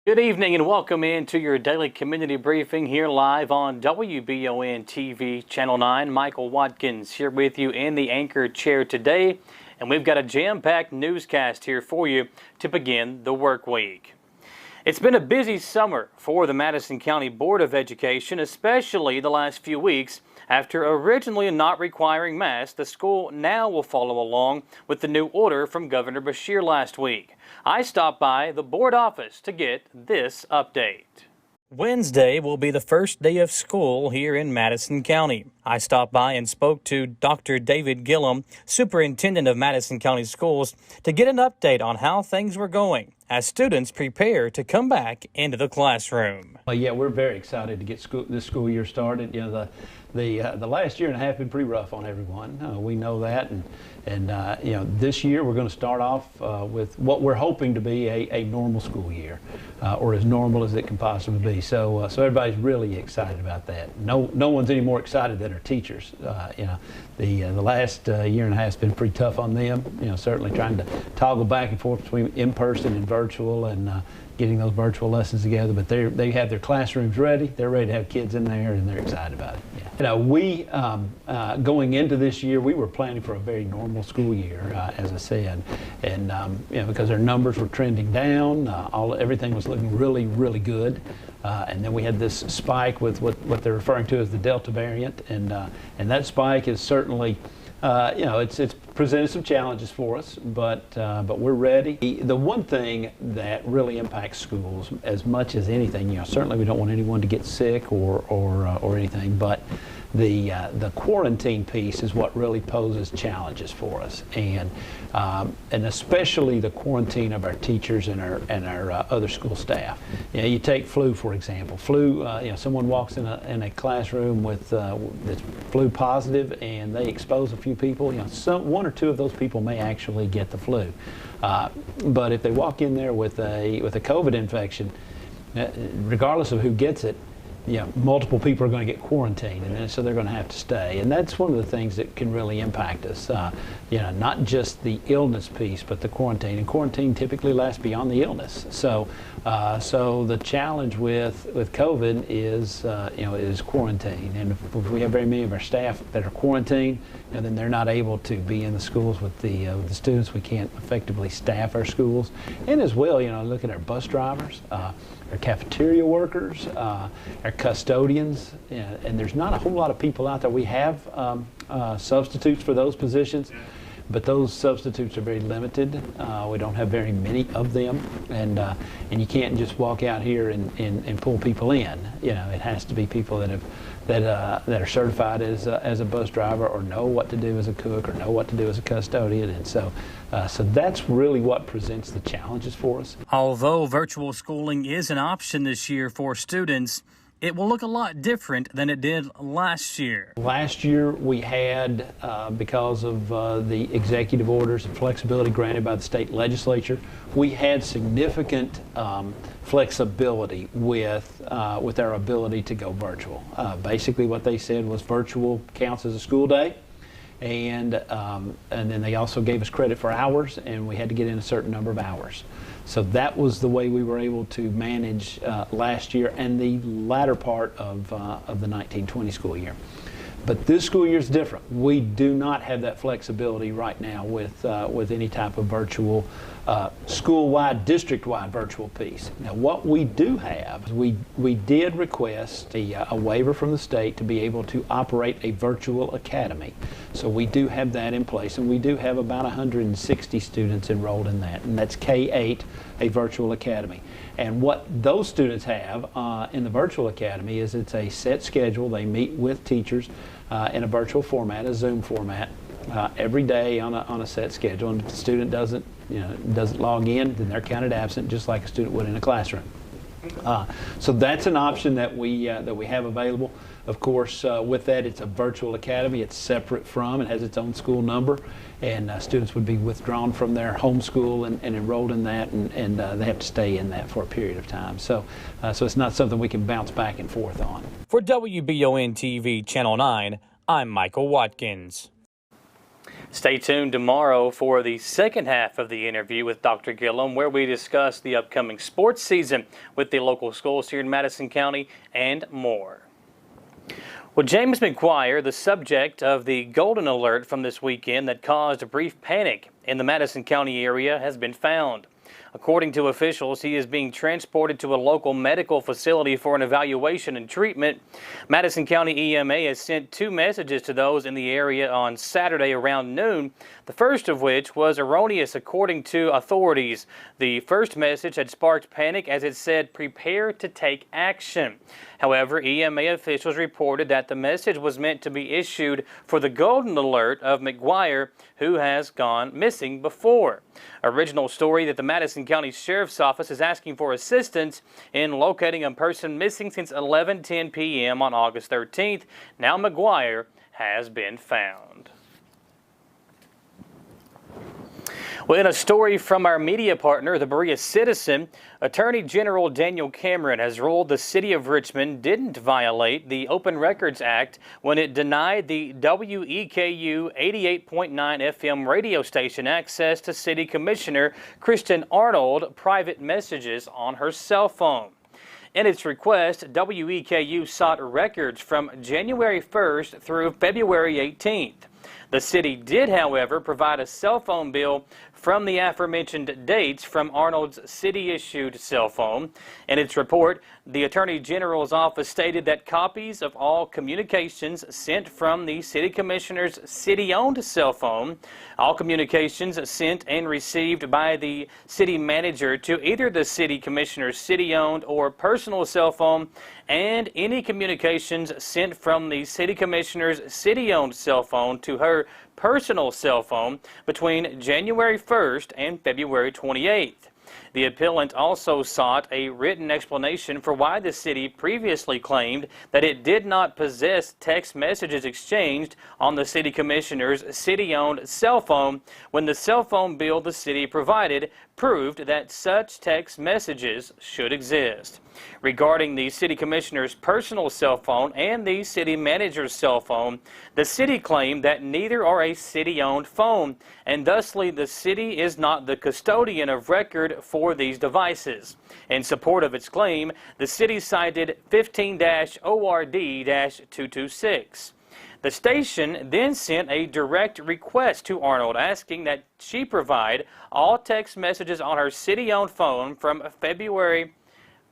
Good evening and welcome into your daily community briefing here live on WBON TV Channel 9. Michael Watkins here with you in the anchor chair today, and we've got a jam-packed newscast here for you to begin the work week. It's been a busy summer for the Madison County Board of Education, especially the last few weeks. After originally not requiring masks, the school now will follow along with the new order from Governor Beshear last week. I stopped by the board office to get this update. Wednesday will be the first day of school here in Madison County. I stopped by and spoke to Dr. David Gillum, Superintendent of Madison County Schools, to get an update on how things were going as students prepare to come back into the classroom. Well, yeah, we're very excited to get this school year started. You know, the last year and a half been pretty rough on everyone. We know that, and you know, this year we're going to start off with what we're hoping to be a normal school year, or as normal as it can possibly be. So everybody's really excited about that. No one's any more excited than our teachers. You know, the last year and a half has been pretty tough on them. You know, certainly trying to toggle back and forth between in-person and virtual, and getting those virtual lessons together, but they have their classrooms ready. They're ready to have kids in there, and they're excited about it. Yeah. You know, we going into this year, we were planning for a very normal school year, as I said, and you know, because our numbers were trending down, everything was looking really good, and then we had this spike with what they're referring to as the Delta variant, and that spike is certainly. You know, it's presented some challenges for us, but we're ready. The one thing that really impacts schools as much as anything, you know, certainly we don't want anyone to get sick or anything, but the quarantine piece is what really poses challenges for us, and especially the quarantine of our teachers and our other school staff. You know, you take flu for example. Flu, you know, someone walks in a classroom with that's flu positive, and they expose a few people. You know, one or two of those people may actually get the flu, but if they walk in there with a COVID infection, regardless of who gets it, you know, multiple people are going to get quarantined, and then so they're going to have to stay, and that's one of the things that can really impact us. You know, not just the illness piece, but the quarantine. And quarantine typically lasts beyond the illness. So the challenge with COVID is you know, is quarantine, and if we have very many of our staff that are quarantined, and then they're not able to be in the schools with the students, we can't effectively staff our schools. And as well, you know, look at our bus drivers, our cafeteria workers, our custodians, and there's not a whole lot of people out there. We have substitutes for those positions, but those substitutes are very limited. We don't have very many of them, and you can't just walk out here and pull people in. You know, it has to be people that are certified as a bus driver, or know what to do as a cook, or know what to do as a custodian, and so that's really what presents the challenges for us. Although virtual schooling is an option this year for students, it will look a lot different than it did last year. Last year we had, because of the executive orders and flexibility granted by the state legislature, we had significant flexibility with our ability to go virtual. Basically what they said was virtual counts as a school day, and then they also gave us credit for hours, and we had to get in a certain number of hours. So that was the way we were able to manage last year and the latter part of the 1920 school year. But this school year is different. We do not have that flexibility right now with any type of virtual, school-wide, district-wide virtual piece. Now, what we do have, we did request a waiver from the state to be able to operate a virtual academy. So we do have that in place, and we do have about 160 students enrolled in that, and that's K-8, a virtual academy. And what those students have in the virtual academy is it's a set schedule. They meet with teachers in a virtual format, a Zoom format, every day on a set schedule. And if the student doesn't log in, then they're counted absent, just like a student would in a classroom. So that's an option that we have available. Of course, with that, it's a virtual academy. It's separate from, it has its own school number, and students would be withdrawn from their home school and enrolled in that, and they have to stay in that for a period of time. So it's not something we can bounce back and forth on. For WBON TV Channel 9, I'm Michael Watkins. Stay tuned tomorrow for the second half of the interview with Dr. Gillum, where we discuss the upcoming sports season with the local schools here in Madison County and more. Well, James McGuire, the subject of the golden alert from this weekend that caused a brief panic in the Madison County area, has been found. According to officials, he is being transported to a local medical facility for an evaluation and treatment. Madison County EMA has sent 2 messages to those in the area on Saturday around noon, the first of which was erroneous according to authorities. The first message had sparked panic as it said, "Prepare to take action." However, EMA officials reported that the message was meant to be issued for the golden alert of McGuire, who has gone missing before. Original story that the Madison County Sheriff's Office is asking for assistance in locating a person missing since 11:10 p.m. on August 13th. Now McGuire has been found. Well, in a story from our media partner, the Berea Citizen, Attorney General Daniel Cameron has ruled the City of Richmond didn't violate the Open Records Act when it denied the WEKU 88.9 FM radio station access to City Commissioner Kristen Arnold private messages on her cell phone. In its request, WEKU sought records from January 1st through February 18th. The city did, however, provide a cell phone bill from the aforementioned dates from Arnold's city-issued cell phone. In its report, the Attorney General's office stated that copies of all communications sent from the City Commissioner's city-owned cell phone, all communications sent and received by the City Manager to either the City Commissioner's city-owned or personal cell phone, and any communications sent from the City Commissioner's city-owned cell phone to her personal cell phone between January 1st and February 28th. The appellant also sought a written explanation for why the city previously claimed that it did not possess text messages exchanged on the City Commissioner's city-owned cell phone when the cell phone bill the city provided proved that such text messages should exist. Regarding the City Commissioner's personal cell phone and the City Manager's cell phone, the city claimed that neither are a city-owned phone, and thusly the city is not the custodian of record for these devices. In support of its claim, the city cited 15-ORD-226. The station then sent a direct request to Arnold asking that she provide all text messages on her city-owned phone from February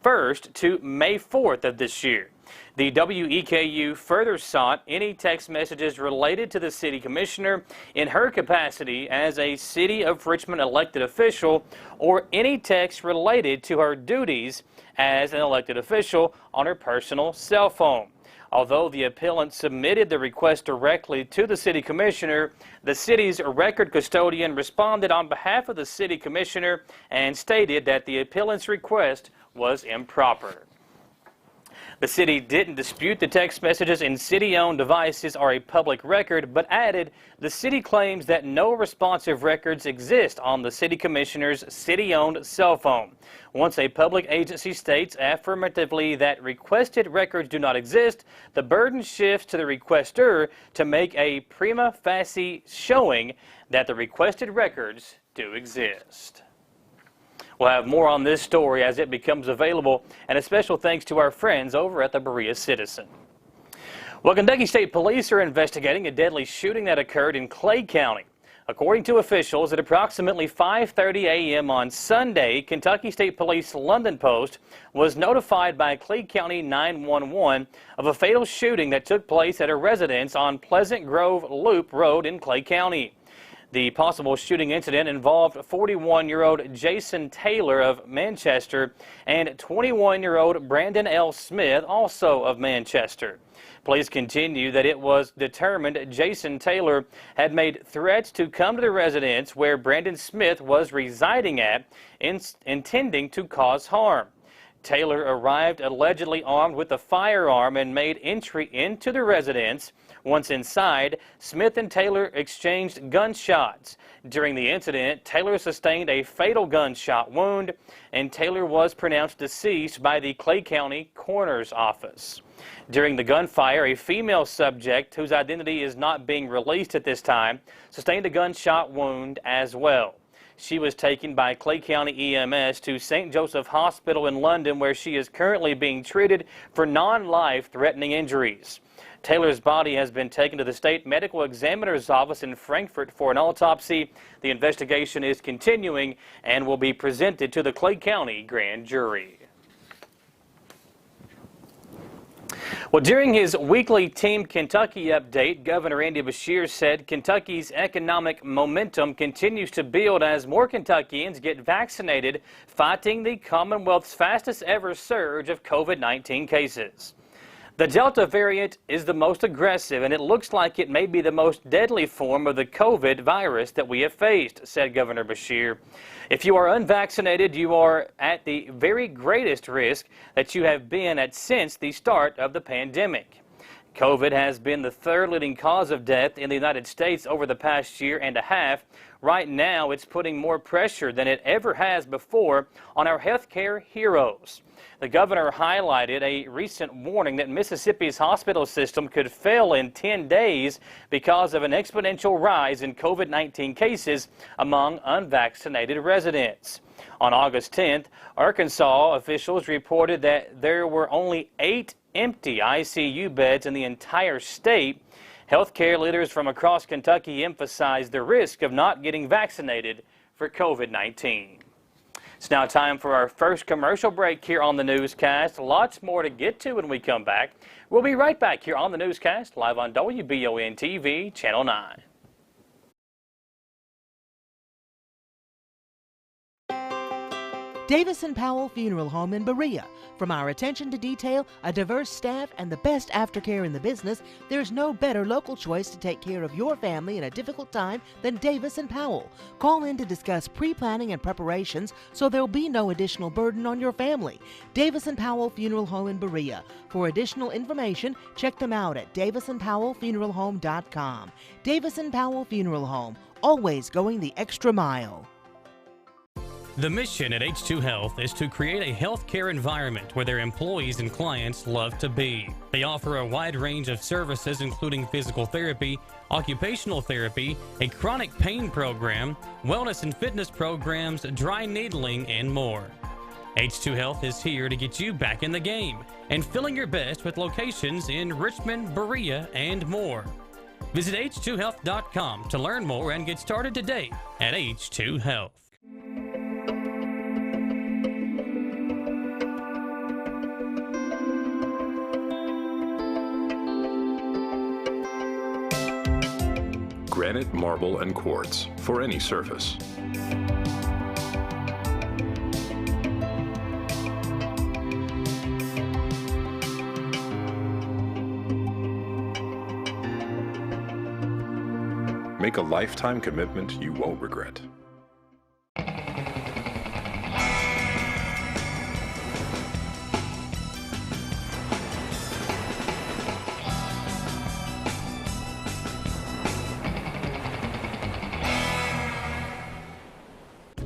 1st to May 4th of this year. The WEKU further sought any text messages related to the City Commissioner in her capacity as a City of Richmond elected official or any text related to her duties as an elected official on her personal cell phone. Although the appellant submitted the request directly to the City Commissioner, the city's record custodian responded on behalf of the City Commissioner and stated that the appellant's request was improper. The city didn't dispute the text messages in city-owned devices are a public record, but added the city claims that no responsive records exist on the City Commissioner's city-owned cell phone. Once a public agency states affirmatively that requested records do not exist, the burden shifts to the requester to make a prima facie showing that the requested records do exist. We'll have more on this story as it becomes available, and a special thanks to our friends over at the Berea Citizen. Well, Kentucky State Police are investigating a deadly shooting that occurred in Clay County. According to officials, at approximately 5:30 a.m. on Sunday, Kentucky State Police London Post was notified by Clay County 911 of a fatal shooting that took place at a residence on Pleasant Grove Loop Road in Clay County. The possible shooting incident involved 41-year-old Jason Taylor of Manchester and 21-year-old Brandon L. Smith, also of Manchester. Police continue that it was determined Jason Taylor had made threats to come to the residence where Brandon Smith was residing at, intending to cause harm. Taylor arrived allegedly armed with a firearm and made entry into the residence Once inside, Smith and Taylor exchanged gunshots. During the incident, Taylor sustained a fatal gunshot wound, and Taylor was pronounced deceased by the Clay County Coroner's Office. During the gunfire, a female subject, whose identity is not being released at this time, sustained a gunshot wound as well. She was taken by Clay County EMS to St. Joseph Hospital in London, where she is currently being treated for non-life-threatening injuries. Taylor's body has been taken to the State Medical Examiner's Office in Frankfort for an autopsy. The investigation is continuing and will be presented to the Clay County Grand Jury. Well, during his weekly Team Kentucky update, Governor Andy Beshear said Kentucky's economic momentum continues to build as more Kentuckians get vaccinated, fighting the Commonwealth's fastest ever surge of COVID-19 cases. The Delta variant is the most aggressive, and it looks like it may be the most deadly form of the COVID virus that we have faced, said Governor Beshear. If you are unvaccinated, you are at the very greatest risk that you have been at since the start of the pandemic. COVID has been the third leading cause of death in the United States over the past year and a half. Right now, it's putting more pressure than it ever has before on our healthcare heroes. The governor highlighted a recent warning that Mississippi's hospital system could fail in 10 days because of an exponential rise in COVID-19 cases among unvaccinated residents. On August 10th, Arkansas officials reported that there were only 8 empty ICU beds in the entire state. Healthcare leaders from across Kentucky emphasized the risk of not getting vaccinated for COVID-19. It's now time for our first commercial break here on the newscast. Lots more to get to when we come back. We'll be right back here on the newscast, live on WBON TV, Channel 9. Davis & Powell Funeral Home in Berea. From our attention to detail, a diverse staff, and the best aftercare in the business, there's no better local choice to take care of your family in a difficult time than Davis & Powell. Call in to discuss pre-planning and preparations so there'll be no additional burden on your family. Davis & Powell Funeral Home in Berea. For additional information, check them out at davisandpowellfuneralhome.com. Davis & Powell Funeral Home, always going the extra mile. The mission at H2 Health is to create a healthcare environment where their employees and clients love to be. They offer a wide range of services including physical therapy, occupational therapy, a chronic pain program, wellness and fitness programs, dry needling, and more. H2 Health is here to get you back in the game and feeling your best with locations in Richmond, Berea, and more. Visit h2health.com to learn more and get started today at H2 Health. Granite, marble, and quartz for any surface. Make a lifetime commitment you won't regret.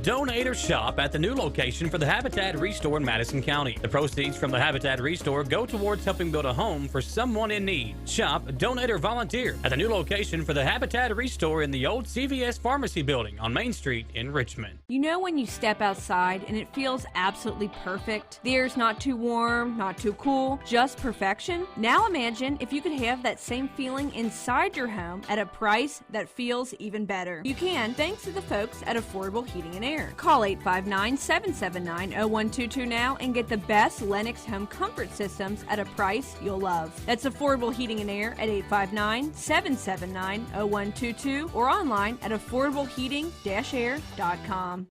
Donate or shop at the new location for the Habitat Restore in Madison County. The proceeds from the Habitat Restore go towards helping build a home for someone in need. Shop, donate, or volunteer at the new location for the Habitat Restore in the old CVS Pharmacy building on Main Street in Richmond. You know when you step outside and it feels absolutely perfect? The air's not too warm, not too cool, just perfection? Now imagine if you could have that same feeling inside your home at a price that feels even better. You can, thanks to the folks at Affordable Heating and Air. Call 859-779-0122 now and get the best Lennox home comfort systems at a price you'll love. That's Affordable Heating and Air at 859-779-0122 or online at affordableheating-air.com.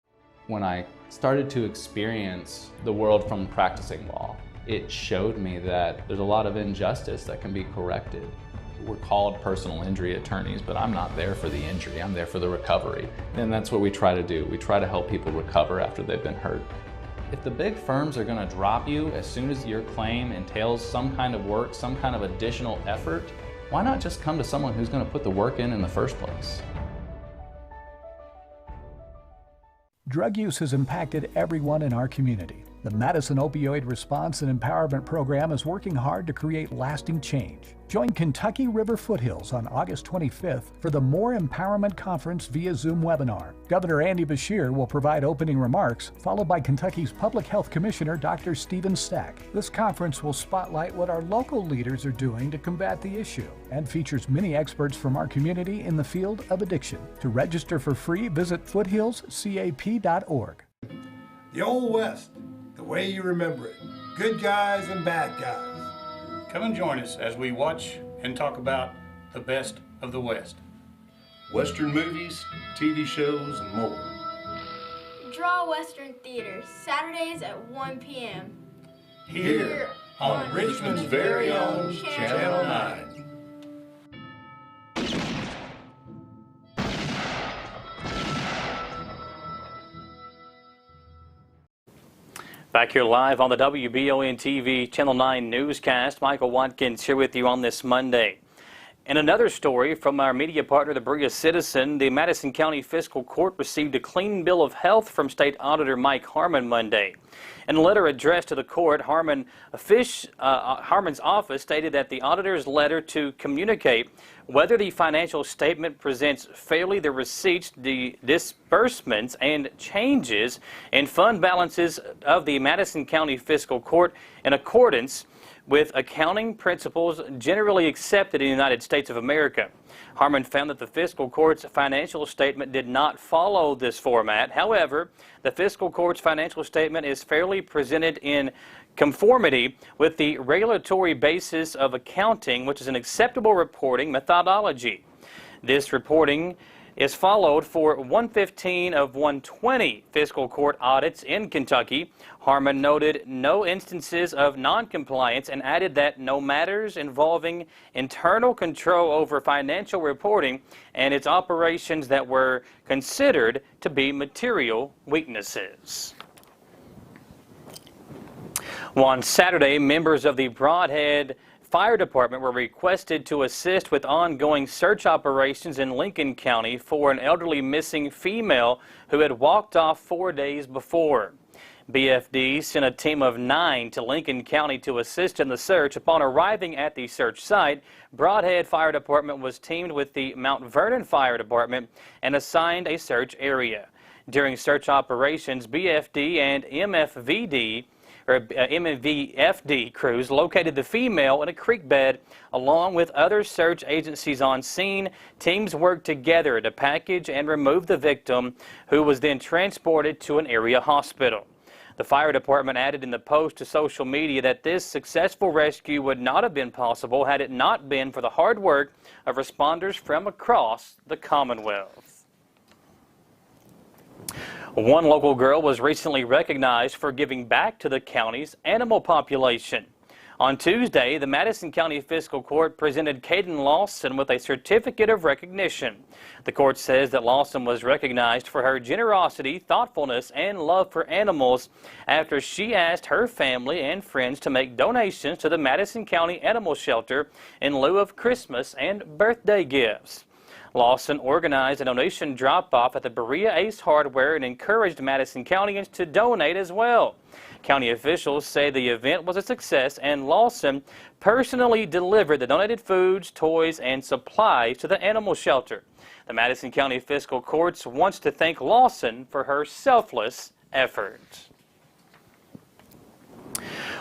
When I started to experience the world from practicing law, it showed me that there's a lot of injustice that can be corrected. We're called personal injury attorneys, but I'm not there for the injury, I'm there for the recovery. And that's what we try to do. We try to help people recover after they've been hurt. If the big firms are gonna drop you as soon as your claim entails some kind of work, some kind of additional effort, why not just come to someone who's going to put the work in the first place? Drug use has impacted everyone in our community. The Madison Opioid Response and Empowerment Program is working hard to create lasting change. Join Kentucky River Foothills on August 25th for the More Empowerment Conference via Zoom webinar. Governor Andy Beshear will provide opening remarks, followed by Kentucky's Public Health Commissioner Dr. Stephen Stack. This conference will spotlight what our local leaders are doing to combat the issue and features many experts from our community in the field of addiction. To register for free, visit foothillscap.org. The Old West, the way you remember it. Good guys and bad guys. Come and join us as we watch and talk about the best of the West. Western movies, TV shows, and more. Draw Western Theater, Saturdays at 1 p.m. Here on Richmond's very own Channel 9. Back here live on the WBON TV Channel 9 newscast, Michael Watkins here with you on this Monday. In another story from our media partner, the Berea Citizen, the Madison County Fiscal Court received a clean bill of health from State Auditor Mike Harmon Monday. In a letter addressed to the court, Harmon's office stated that the auditor's letter to communicate whether the financial statement presents fairly the receipts, the disbursements, and changes in fund balances of the Madison County Fiscal Court in accordance with accounting principles generally accepted in the United States of America. Harmon found that the fiscal court's financial statement did not follow this format. However, the fiscal court's financial statement is fairly presented in conformity with the regulatory basis of accounting, which is an acceptable reporting methodology. This reporting is followed for 115 of 120 fiscal court audits in Kentucky. Harmon noted no instances of noncompliance and added that no matters involving internal control over financial reporting and its operations that were considered to be material weaknesses. On Saturday, members of the Brodhead Fire Department were requested to assist with ongoing search operations in Lincoln County for an elderly missing female who had walked off 4 days before. BFD sent a team of 9 to Lincoln County to assist in the search. Upon arriving at the search site, Brodhead Fire Department was teamed with the Mount Vernon Fire Department and assigned a search area. During search operations, BFD and MVFD crews located the female in a creek bed along with other search agencies on scene. Teams worked together to package and remove the victim, who was then transported to an area hospital. The fire department added in the post to social media that this successful rescue would not have been possible had it not been for the hard work of responders from across the Commonwealth. One local girl was recently recognized for giving back to the county's animal population. On Tuesday, the Madison County Fiscal Court presented Kayden Lawson with a certificate of recognition. The court says that Lawson was recognized for her generosity, thoughtfulness, and love for animals after she asked her family and friends to make donations to the Madison County Animal Shelter in lieu of Christmas and birthday gifts. Lawson organized a donation drop-off at the Berea Ace Hardware and encouraged Madison Countyans to donate as well. County officials say the event was a success and Lawson personally delivered the donated foods, toys, and supplies to the animal shelter. The Madison County Fiscal Court wants to thank Lawson for her selfless effort.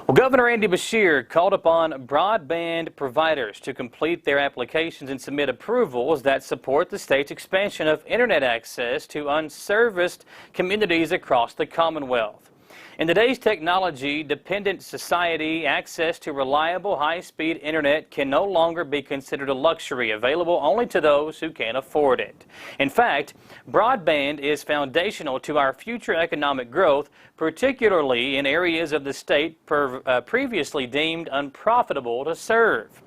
Well, Governor Andy Beshear called upon broadband providers to complete their applications and submit approvals that support the state's expansion of internet access to unserviced communities across the Commonwealth. In today's technology-dependent society, access to reliable, high-speed internet can no longer be considered a luxury, available only to those who can afford it. In fact, broadband is foundational to our future economic growth, particularly in areas of the state previously deemed unprofitable to serve.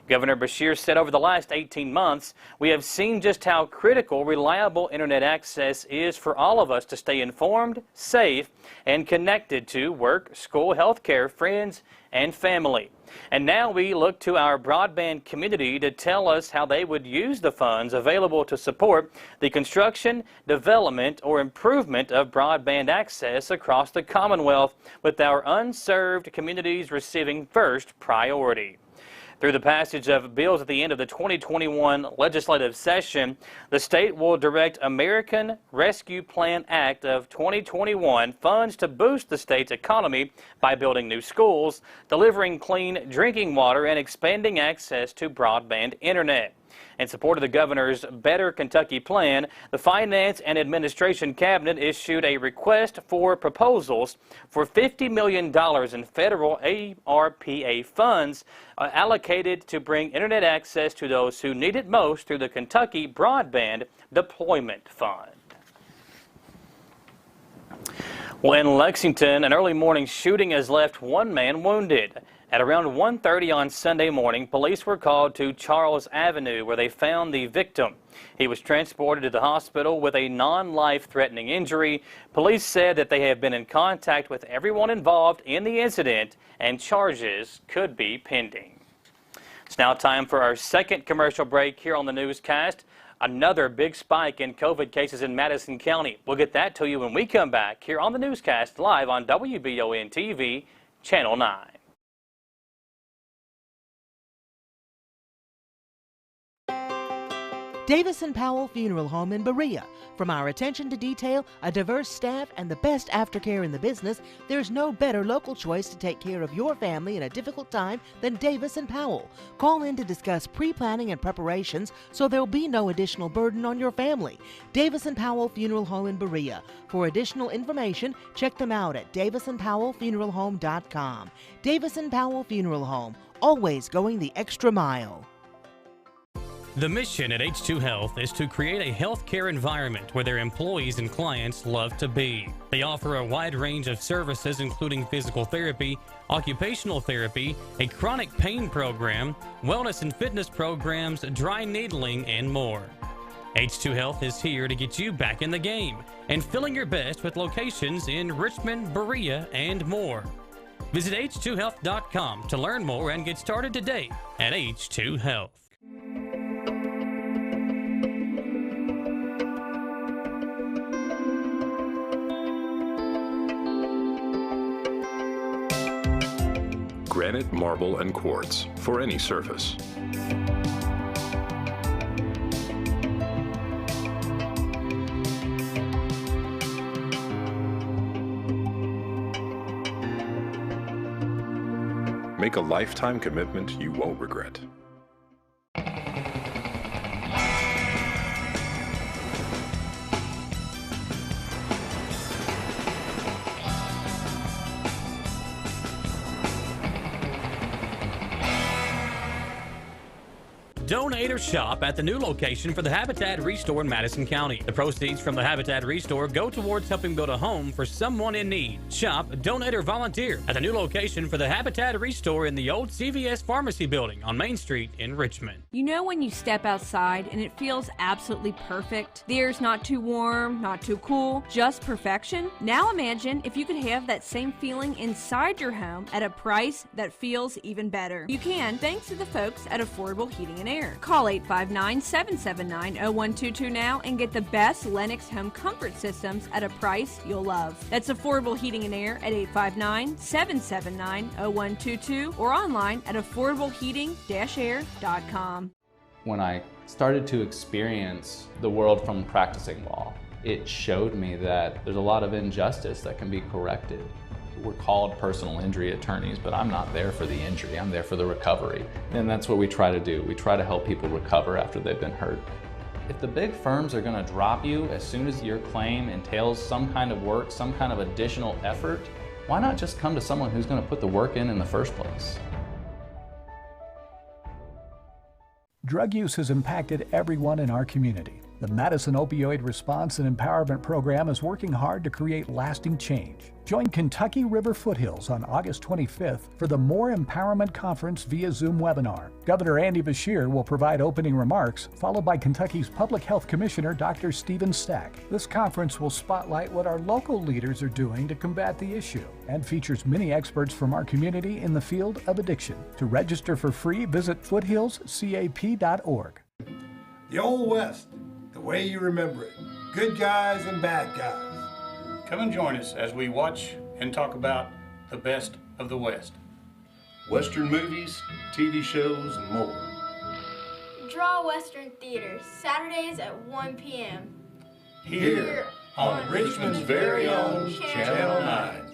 Governor Beshear said over the last 18 months, we have seen just how critical reliable internet access is for all of us to stay informed, safe, and connected to work, school, healthcare, friends, and family. And now we look to our broadband community to tell us how they would use the funds available to support the construction, development, or improvement of broadband access across the Commonwealth, with our unserved communities receiving first priority. Through the passage of bills at the end of the 2021 legislative session, the state will direct American Rescue Plan Act of 2021 funds to boost the state's economy by building new schools, delivering clean drinking water, and expanding access to broadband internet. In support of the governor's Better Kentucky plan, the Finance and Administration Cabinet issued a request for proposals for $50 million in federal ARPA funds allocated to bring internet access to those who need it most through the Kentucky Broadband Deployment Fund. Well, in Lexington, an early morning shooting has left one man wounded. At around 1:30 on Sunday morning, police were called to Charles Avenue, where they found the victim. He was transported to the hospital with a non-life-threatening injury. Police said that they have been in contact with everyone involved in the incident, and charges could be pending. It's now time for our second commercial break here on the newscast. Another big spike in COVID cases in Madison County. We'll get that to you when we come back here on the newscast live on WBON TV, Channel 9. Davis & Powell Funeral Home in Berea. From our attention to detail, a diverse staff, and the best aftercare in the business, there's no better local choice to take care of your family in a difficult time than Davis & Powell. Call in to discuss pre-planning and preparations so there'll be no additional burden on your family. Davis & Powell Funeral Home in Berea. For additional information, check them out at davisandpowellfuneralhome.com. Davis & Powell Funeral Home, always going the extra mile. The mission at H2 Health is to create a healthcare environment where their employees and clients love to be. They offer a wide range of services including physical therapy, occupational therapy, a chronic pain program, wellness and fitness programs, dry needling, and more. H2 Health is here to get you back in the game and feeling your best with locations in Richmond, Berea, and more. Visit h2health.com to learn more and get started today at H2 Health. Granite, marble, and quartz for any surface. Make a lifetime commitment you won't regret. Donate or shop at the new location for the Habitat Restore in Madison County. The proceeds from the Habitat Restore go towards helping build a home for someone in need. Shop, donate, or volunteer at the new location for the Habitat Restore in the old CVS Pharmacy building on Main Street in Richmond. You know when you step outside and it feels absolutely perfect? The air's not too warm, not too cool, just perfection? Now imagine if you could have that same feeling inside your home at a price that feels even better. You can, thanks to the folks at Affordable Heating and Air. Call 859-779-0122 now and get the best Lennox home comfort systems at a price you'll love. That's Affordable Heating and Air at 859-779-0122 or online at affordableheating-air.com. When I started to experience the world from practicing law, it showed me that there's a lot of injustice that can be corrected. We're called personal injury attorneys, but I'm not there for the injury, I'm there for the recovery. And that's what we try to do. We try to help people recover after they've been hurt. If the big firms are gonna drop you as soon as your claim entails some kind of work, some kind of additional effort, why not just come to someone who's gonna put the work in the first place? Drug use has impacted everyone in our community. The Madison Opioid Response and Empowerment Program is working hard to create lasting change. Join Kentucky River Foothills on August 25th for the More Empowerment Conference via Zoom webinar. Governor Andy Beshear will provide opening remarks, followed by Kentucky's Public Health Commissioner Dr. Stephen Stack. This conference will spotlight what our local leaders are doing to combat the issue and features many experts from our community in the field of addiction. To register for free, visit foothillscap.org. The Old West, the way you remember it. Good guys and bad guys. Come and join us as we watch and talk about the best of the West. Western movies, TV shows, and more. Draw Western Theaters, Saturdays at 1 p.m. Here on Richmond's very own Channel 9.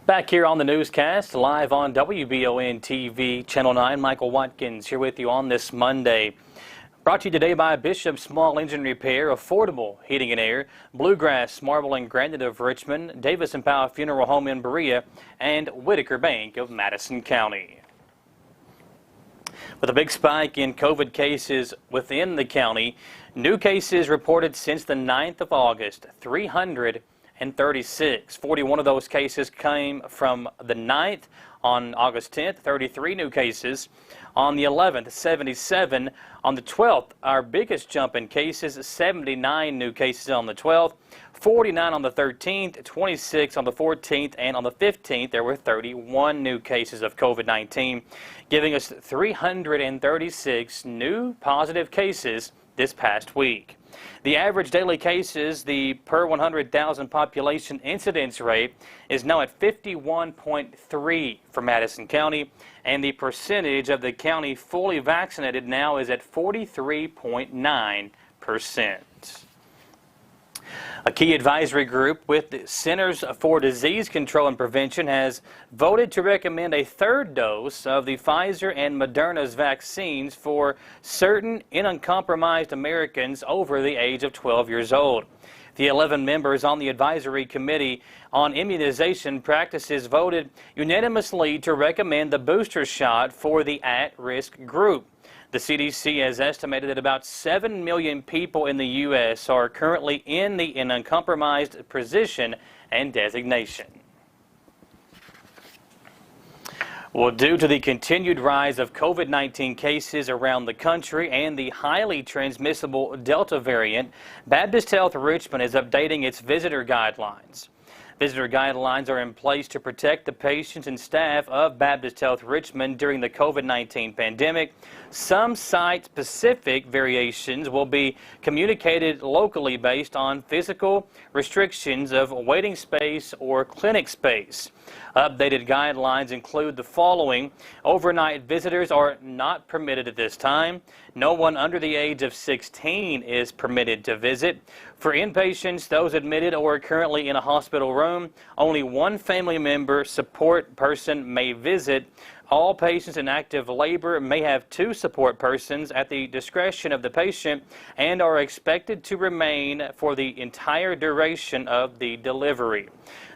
Back here on the newscast, live on WBON TV, Channel 9, Michael Watkins here with you on this Monday. Brought to you today by Bishop Small Engine Repair, Affordable Heating and Air, Bluegrass Marble and Granite of Richmond, Davis and Powell Funeral Home in Berea, and Whitaker Bank of Madison County. With a big spike in COVID cases within the county, new cases reported since the 9th of August, 336. 41 of those cases came from the 9th. On August 10th, 33 new cases. On the 11th, 77. On the 12th, our biggest jump in cases, 79 new cases on the 12th, 49 on the 13th, 26 on the 14th, and on the 15th, there were 31 new cases of COVID-19, giving us 336 new positive cases this past week. The average daily cases, the per 100,000 population incidence rate, is now at 51.3 for Madison County, and the percentage of the county fully vaccinated now is at 43.9%. A key advisory group with the Centers for Disease Control and Prevention has voted to recommend a third dose of the Pfizer and Moderna's vaccines for certain immunocompromised Americans over the age of 12 years old. The 11 members on the Advisory Committee on Immunization Practices voted unanimously to recommend the booster shot for the at-risk group. The CDC has estimated that about 7 million people in the U.S. are currently in the immunocompromised position and designation. Well, due to the continued rise of COVID-19 cases around the country and the highly transmissible Delta variant, Baptist Health Richmond is updating its visitor guidelines. Visitor guidelines are in place to protect the patients and staff of Baptist Health Richmond during the COVID-19 pandemic. Some site-specific variations will be communicated locally based on physical restrictions of waiting space or clinic space. Updated guidelines include the following. Overnight visitors are not permitted at this time. No one under the age of 16 is permitted to visit. For inpatients, those admitted or currently in a hospital room, only one family member support person may visit. All patients in active labor may have 2 support persons at the discretion of the patient and are expected to remain for the entire duration of the delivery.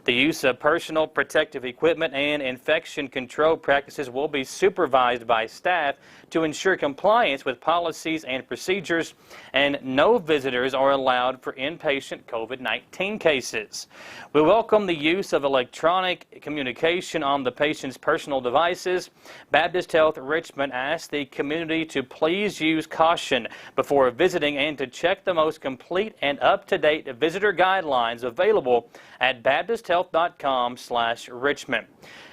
The use of personal protective equipment and infection control practices will be supervised by staff to ensure compliance with policies and procedures, and no visitors are allowed for inpatient COVID-19 cases. We welcome the use of electronic communication on the patient's personal devices. Baptist Health Richmond asks the community to please use caution before visiting and to check the most complete and up-to-date visitor guidelines available at baptisthealth.com/Richmond.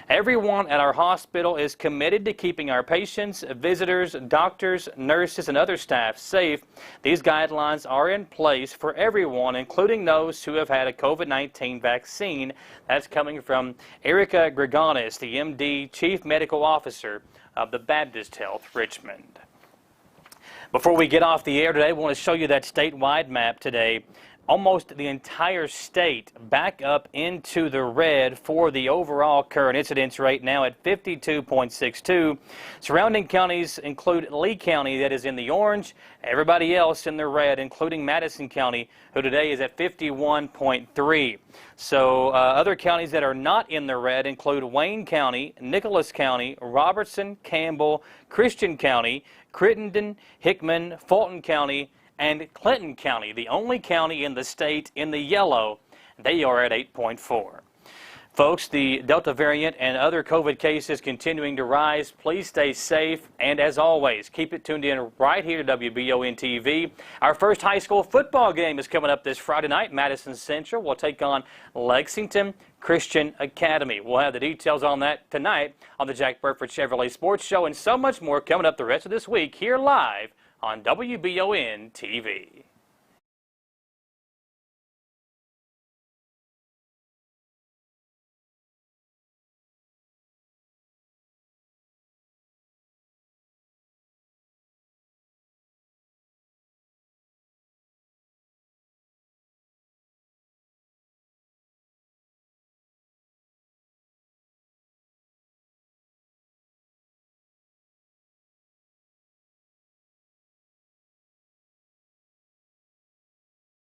Everyone at our hospital is committed to keeping our patients, visitors, doctors, nurses, and other staff safe. These guidelines are in place for everyone, including those who have had a COVID-19 vaccine. That's coming from Erica Gregonis, the MD Chief Medical Officer of the Baptist Health Richmond. Before we get off the air today, I want to show you that statewide map today. almost the entire state back up into the red for the overall current incidence rate, now at 52.62. Surrounding counties include Lee County, that is in the orange. Everybody else in the red, including Madison County, who today is at 51.3. So other counties that are not in the red include Wayne County, Nicholas County, Robertson, Campbell, Christian County, Crittenden, Hickman, Fulton County, and Clinton County, the only county in the state in the yellow. They are at 8.4. Folks, the Delta variant and other COVID cases continuing to rise. Please stay safe, and as always, keep it tuned in right here to WBON TV. Our first high school football game is coming up this Friday night. Madison Central will take on Lexington Christian Academy. We'll have the details on that tonight on the Jack Burford Chevrolet Sports Show, and so much more coming up the rest of this week here live on WBON TV.